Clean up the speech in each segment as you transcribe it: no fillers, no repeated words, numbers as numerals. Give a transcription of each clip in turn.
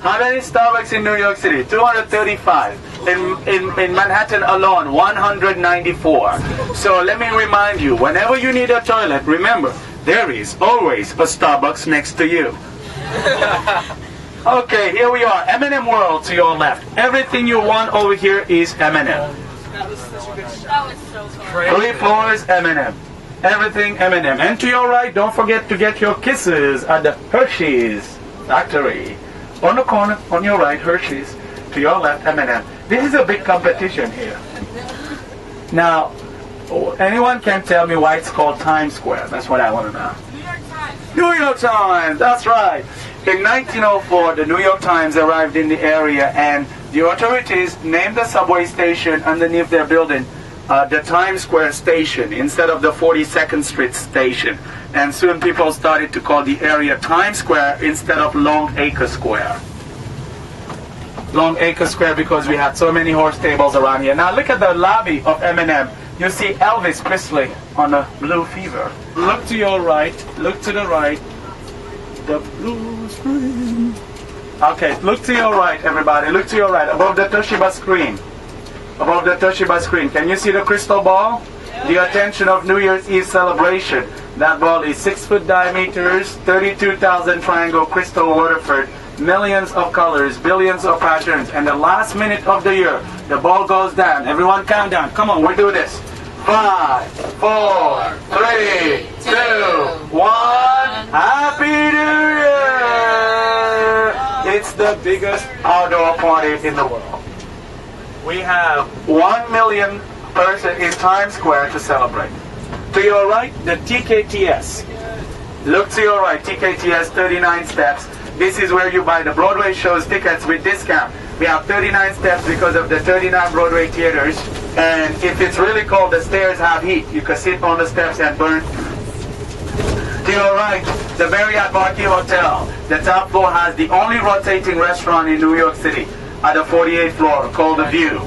How many Starbucks in New York City? 235. In Manhattan alone, 194. So let me remind you, whenever you need a toilet, remember, there is always a Starbucks next to you. Okay, here we are. M&M World to your left. Everything you want over here is M&M. That was so cool. 3 floors M&M. Everything M&M. And to your right, don't forget to get your kisses at the Hershey's factory. On the corner, on your right, Hershey's. To your left, M&M. This is a big competition here. Now, anyone can tell me why it's called Times Square? That's what I want to know. New York Times. New York Times, that's right. In 1904, the New York Times arrived in the area and the authorities named the subway station underneath their building the Times Square station instead of the 42nd Street station. And soon people started to call the area Times Square instead of Long Acre Square. Long Acre Square because we had so many horse stables around here. Now look at the lobby of M&M. You see Elvis Presley on a Blue Fever. Look to your right, look to the right. The blue screen. Okay, look to your right, everybody. Look to your right, above the Toshiba screen. Above the Toshiba screen. Can you see the crystal ball? The attention of New Year's Eve celebration. That ball is 6 foot diameters, 32,000 triangle crystal Waterford, millions of colors, billions of patterns, and the last minute of the year, the ball goes down. Everyone count down. Come on, we do this. 5, 4, 3, 2, 1. Happy New Year! It's the biggest outdoor party in the world. We have 1 million persons in Times Square to celebrate. To your right, the TKTS. Look to your right, TKTS, 39 steps. This is where you buy the Broadway shows tickets with discount. We have 39 steps because of the 39 Broadway theaters. And if it's really cold, the stairs have heat. You can sit on the steps and burn. To your right, the Marriott Marquis Hotel. The top floor has the only rotating restaurant in New York City at the 48th floor called The View.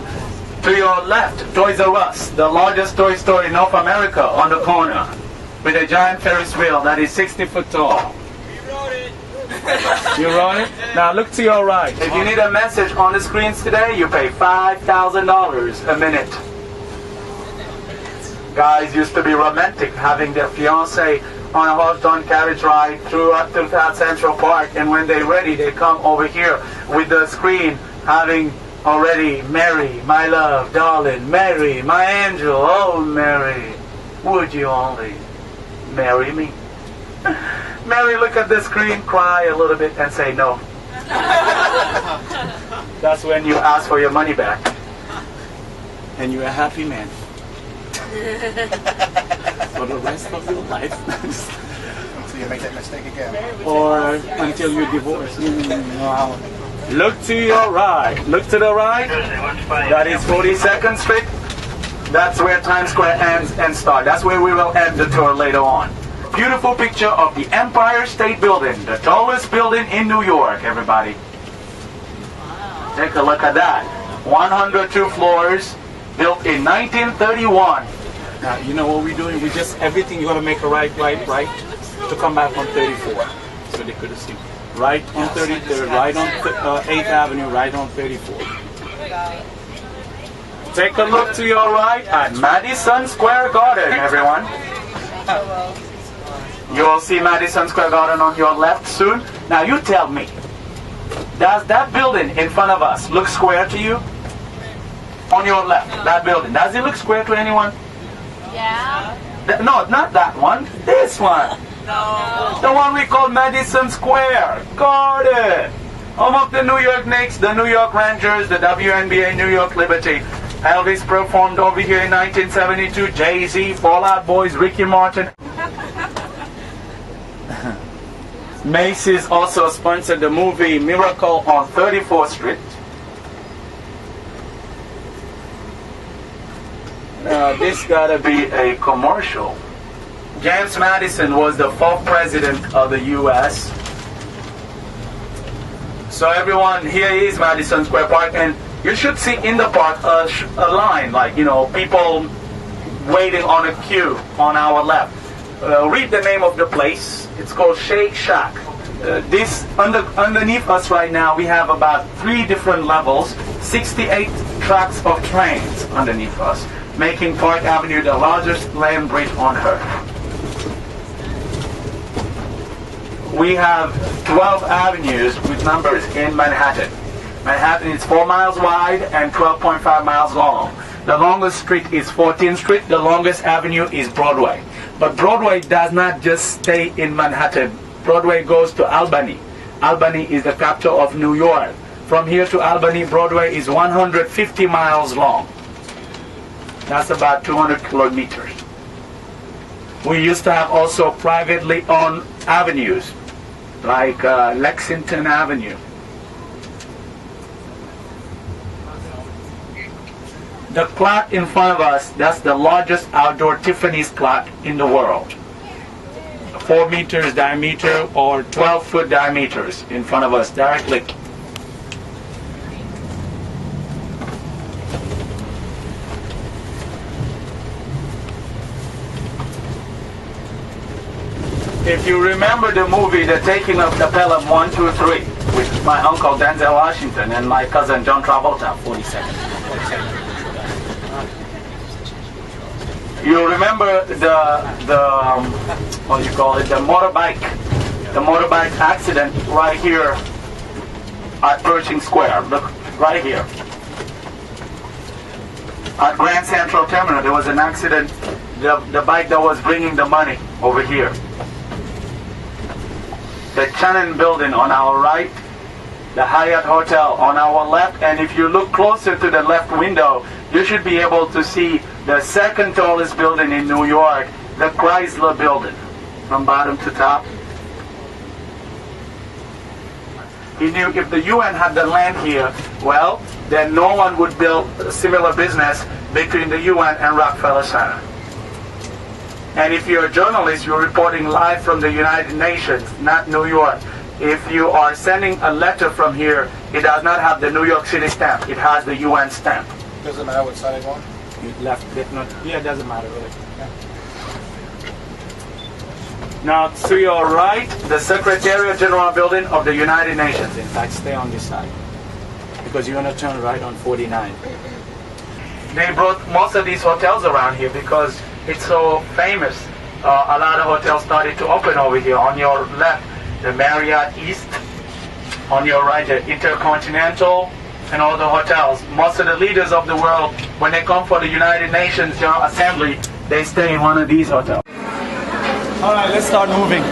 To your left, Toys R Us, the largest toy store in North America on the corner, with a giant Ferris wheel that is 60 foot tall. We wrote it. You wrote it? Now look to your right. If you need a message on the screens today, you pay $5,000 a minute. Guys used to be romantic, having their fiancé on a horse-drawn carriage ride throughout Central Park, and when they're ready, they come over here with the screen, having already, Mary, my love, darling, Mary, my angel, oh Mary, would you only marry me? Mary, look at the screen, cry a little bit, and say no. That's when you ask for your money back. And you're a happy man. For the rest of your life. So you make that mistake again. Or until you divorce. Wow. Look to your right. Look to the right. That is 42nd Street. That's where Times Square ends and starts. That's where we will end the tour later on. Beautiful picture of the Empire State Building, the tallest building in New York, everybody. Wow. Take a look at that. 102 floors, built in 1931. Now, you know what we're doing? We just, everything, you got to make a right, to come back on 34. So they could have seen. Right on 33rd, right on 8th Avenue, right on 34. Take a look to your right at Madison Square Garden, everyone. You will see Madison Square Garden on your left soon. Now you tell me, does that building in front of us look square to you? On your left, that building. Does it look square to anyone? Yeah. No, not that one. This one. No. The one we call Madison Square Garden. Home of the New York Knicks, the New York Rangers, the WNBA New York Liberty. Elvis performed over here in 1972. Jay-Z, Fall Out Boys, Ricky Martin. Macy's also sponsored the movie Miracle on 34th Street. This gotta be a commercial. James Madison was the 4th president of the U.S. So everyone, here is Madison Square Park, and you should see in the park a line, like, you know, people waiting on a queue on our left. Read the name of the place. It's called Shake Shack. Underneath us right now, we have about 3 different levels, 68 tracks of trains underneath us, making Park Avenue the largest land bridge on Earth. We have 12 avenues with numbers in Manhattan. Manhattan is 4 miles wide and 12.5 miles long. The longest street is 14th Street. The longest avenue is Broadway. But Broadway does not just stay in Manhattan. Broadway goes to Albany. Albany is the capital of New York. From here to Albany, Broadway is 150 miles long. That's about 200 kilometers. We used to have also privately owned avenues, like Lexington Avenue. The clock in front of us, that's the largest outdoor Tiffany's clock in the world. 4 meters diameter or 12-foot diameters in front of us directly. If you remember the movie The Taking of the Pelham 1, 2, 3, with my uncle Denzel Washington and my cousin John Travolta, 47. You remember the what do you call it? The motorbike accident right here at Pershing Square. Look, right here. At Grand Central Terminal, there was an accident. The bike that was bringing the money over here. The Channon Building on our right, the Hyatt Hotel on our left, and if you look closer to the left window, you should be able to see the second tallest building in New York, the Chrysler Building, from bottom to top. He knew if the UN had the land here, well, then no one would build a similar business between the UN and Rockefeller Center. And if you're a journalist, you're reporting live from the United Nations, not New York. If you are sending a letter from here, it does not have the New York City stamp. It has the UN stamp. Doesn't matter what side you want? You left it, not, yeah, it doesn't matter really. Yeah. Now, to your right, the Secretariat General Building of the United Nations. In fact, stay on this side, because you're going to turn right on 49. They brought most of these hotels around here because it's so famous. A lot of hotels started to open over here. On your left, the Marriott East. On your right, the Intercontinental, and all the hotels. Most of the leaders of the world, when they come for the United Nations General Assembly, they stay in one of these hotels. All right, let's start moving.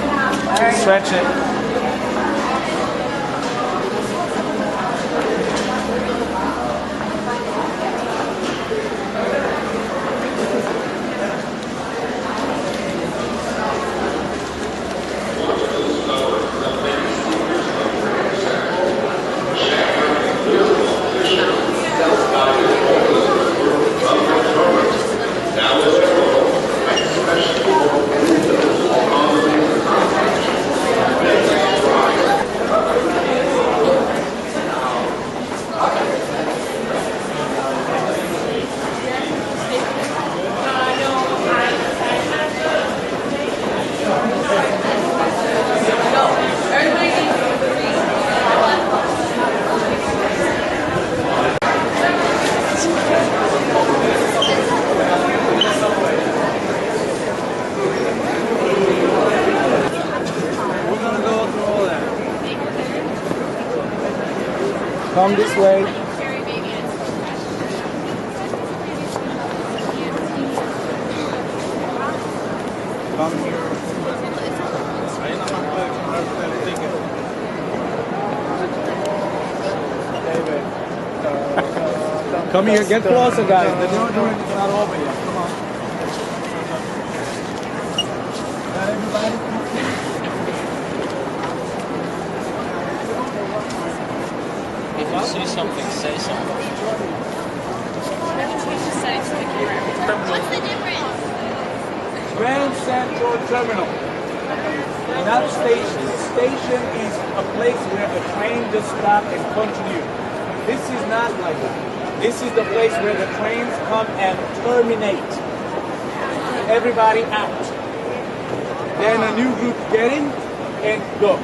Stretch it. Come this way. Come here. Come here, get closer, guys. The door is not over yet. Come on. Got everybody? If you see something, say something. What's the difference? Grand Central Terminal. Not station. Station is a place where a train just stops and continue. This is not like that. This is the place where the trains come and terminate. Everybody out. Then a new group get in and go.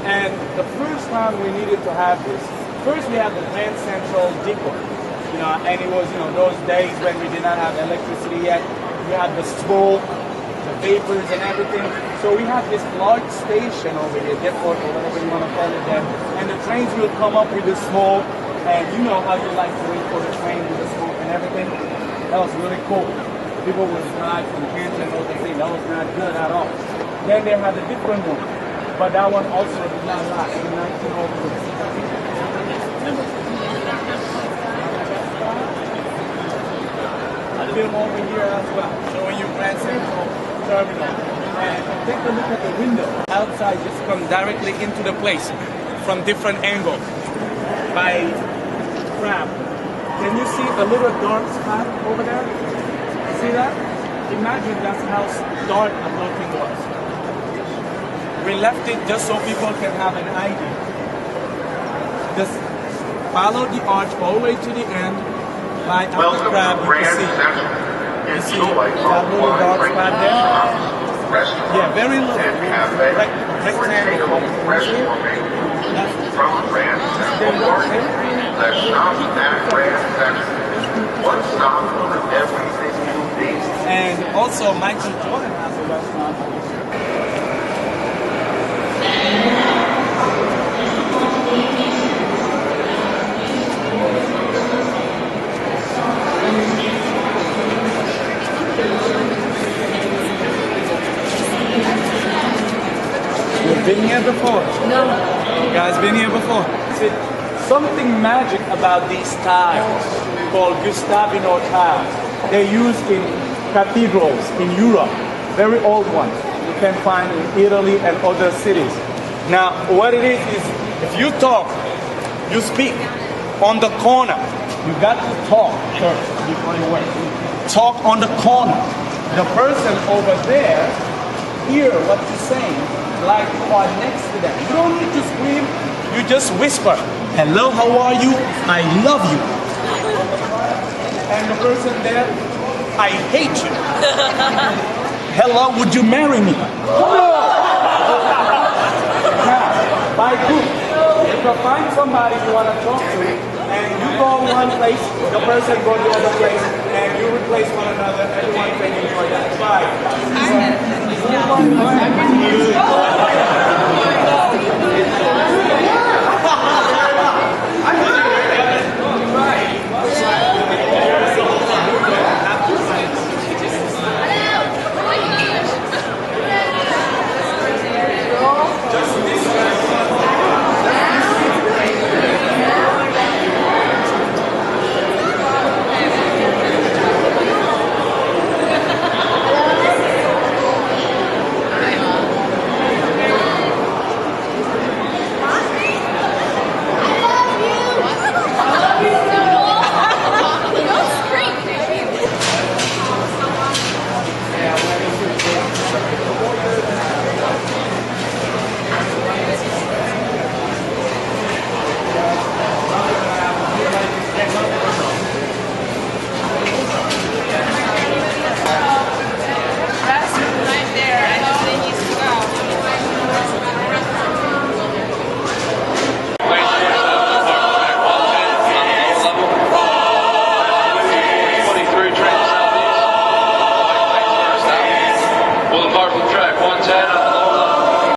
And the first time we needed to have this, first we had the Grand Central Depot, and it was, those days when we did not have electricity yet. We had the smoke, the vapors and everything. So we had this large station over here, depot or whatever you want to call it there. And the trains will come up with the smoke, and you know how you like to wait for the train with the smoke and everything. That was really cool. People would drive from cancer and all the thing. That was not good at all. Then they had a different one, but that one also did not last in 1904. Film over here as well, showing you Grand Central Terminal. And take a look at the window. Outside just come directly into the place from different angles by tram. Can you see a little dark spot over there? See that? Imagine that's how dark the whole thing was. We left it just so people can have an idea. Just follow the arch all the way to the end. Right after the crab, you can see. You see that little dark spot there? Yeah, very little. Rectangle. And also Michael Jordan has a restaurant over here. You've been here before? No. You guys been here before? See, something magic about these tiles called Gustavino tiles. They're used in cathedrals in Europe, very old ones. You can find in Italy and other cities. Now, what it is if you talk, you speak on the corner. You got to talk first before you work. Talk on the corner. The person over there hear what you're saying, like you are next to them. You don't need to scream. You just whisper, "Hello, how are you? I love you." And the person there, "I hate you." "Hello, would you marry me?" Now, by group, if you find somebody you want to talk to, and you go one place, the person go to the other place, and you replace one another, everyone can enjoy that. Bye.